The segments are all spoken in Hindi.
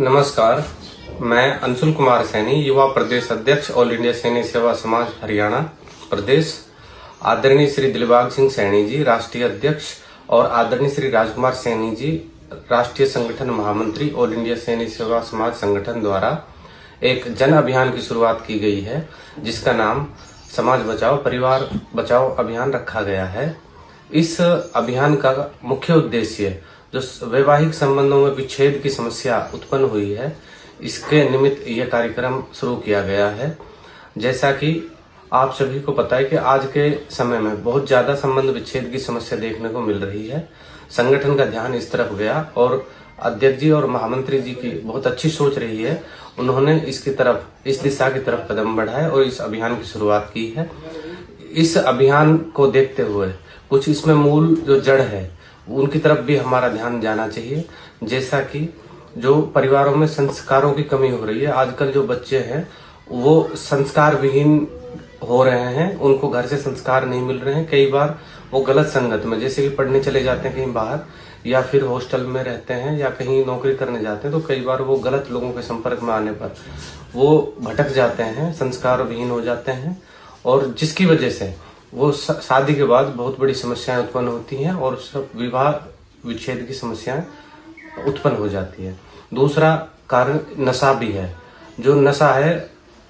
नमस्कार, मैं अंशुल कुमार सैनी, युवा प्रदेश अध्यक्ष ऑल इंडिया सैनिक सेवा समाज हरियाणा प्रदेश, आदरणीय श्री दिलबाग सिंह सैनी जी राष्ट्रीय अध्यक्ष और आदरणीय श्री राजकुमार सैनी जी राष्ट्रीय संगठन महामंत्री ऑल इंडिया सैनिक सेवा समाज संगठन द्वारा एक जन अभियान की शुरुआत की गई है, जिसका नाम समाज बचाओ परिवार बचाओ अभियान रखा गया है। इस अभियान का मुख्य उद्देश्य जो वैवाहिक संबंधों में विच्छेद की समस्या उत्पन्न हुई है, इसके निमित्त यह कार्यक्रम शुरू किया गया है। जैसा कि आप सभी को पता है कि आज के समय में बहुत ज्यादा संबंध विच्छेद की समस्या देखने को मिल रही है। संगठन का ध्यान इस तरफ गया और अध्यक्ष जी और महामंत्री जी की बहुत अच्छी सोच रही है। उन्होंने इस दिशा की तरफ कदम बढ़ाए और इस अभियान की शुरुआत की है। इस अभियान को देखते हुए कुछ इसमें मूल जो जड़ है उनकी तरफ भी हमारा ध्यान जाना चाहिए। जैसा कि जो परिवारों में संस्कारों की कमी हो रही है, आजकल जो बच्चे हैं वो संस्कार विहीन हो रहे हैं, उनको घर से संस्कार नहीं मिल रहे हैं। कई बार वो गलत संगत में, जैसे कि पढ़ने चले जाते हैं कहीं बाहर या फिर हॉस्टल में रहते हैं या कहीं नौकरी करने जाते हैं, तो कई बार वो गलत लोगों के संपर्क में आने पर वो भटक जाते हैं, संस्कार विहीन हो जाते हैं और जिसकी वजह से वो शादी के बाद बहुत बड़ी समस्याएं उत्पन्न होती हैं और सब विवाह विच्छेद की समस्याएं उत्पन्न हो जाती है। दूसरा कारण नशा भी है। जो नशा है,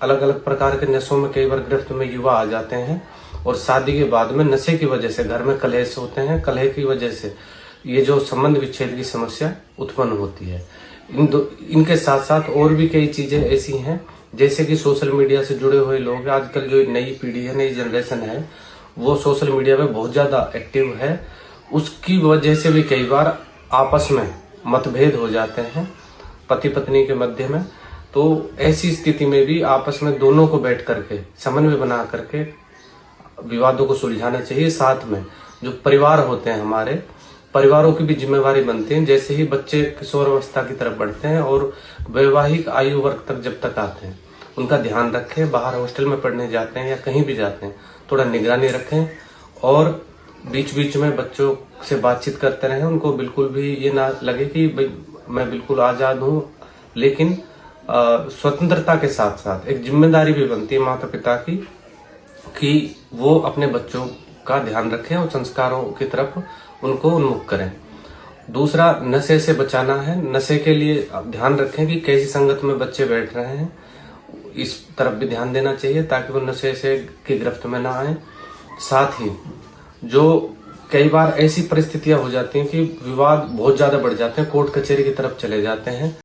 अलग अलग प्रकार के नशों में कई बार गिरफ्त में युवा आ जाते हैं और शादी के बाद में नशे की वजह से घर में कलह होते हैं। कलह की वजह से ये जो संबंध विच्छेद की समस्या उत्पन्न होती है। इनके साथ साथ और भी कई चीजें ऐसी हैं, जैसे कि सोशल मीडिया से जुड़े हुए लोग, आजकल जो नई पीढ़ी है, नई जनरेशन है, वो सोशल मीडिया पे बहुत ज्यादा एक्टिव है। उसकी वजह से भी कई बार आपस में मतभेद हो जाते हैं पति पत्नी के मध्य में। तो ऐसी स्थिति में भी आपस में दोनों को बैठ करके समन्वय बना करके विवादों को सुलझाना चाहिए। साथ में जो परिवार होते हैं, हमारे परिवारों की भी जिम्मेवारी बनती है। जैसे ही बच्चे किशोर अवस्था की तरफ बढ़ते हैं और वैवाहिक आयु वर्ग तक जब तक आते हैं, उनका ध्यान रखें। बाहर हॉस्टल में पढ़ने जाते हैं या कहीं भी जाते हैं, थोड़ा निगरानी रखें और बीच बीच में बच्चों से बातचीत करते रहें। उनको बिल्कुल भी ये ना लगे कि भाई मैं बिल्कुल आजाद हूँ, लेकिन स्वतंत्रता के साथ साथ एक जिम्मेदारी भी बनती है माता पिता की कि वो अपने बच्चों का ध्यान रखें और संस्कारों की तरफ उनको उन्मुख करें। दूसरा, नशे से बचाना है। नशे के लिए ध्यान रखें कि कैसी संगत में बच्चे बैठ रहे हैं, इस तरफ भी ध्यान देना चाहिए ताकि वो नशे से की गिरफ्त में ना आए। साथ ही जो कई बार ऐसी परिस्थितियां हो जाती हैं कि विवाद बहुत ज्यादा बढ़ जाते हैं, कोर्ट कचहरी की तरफ चले जाते हैं।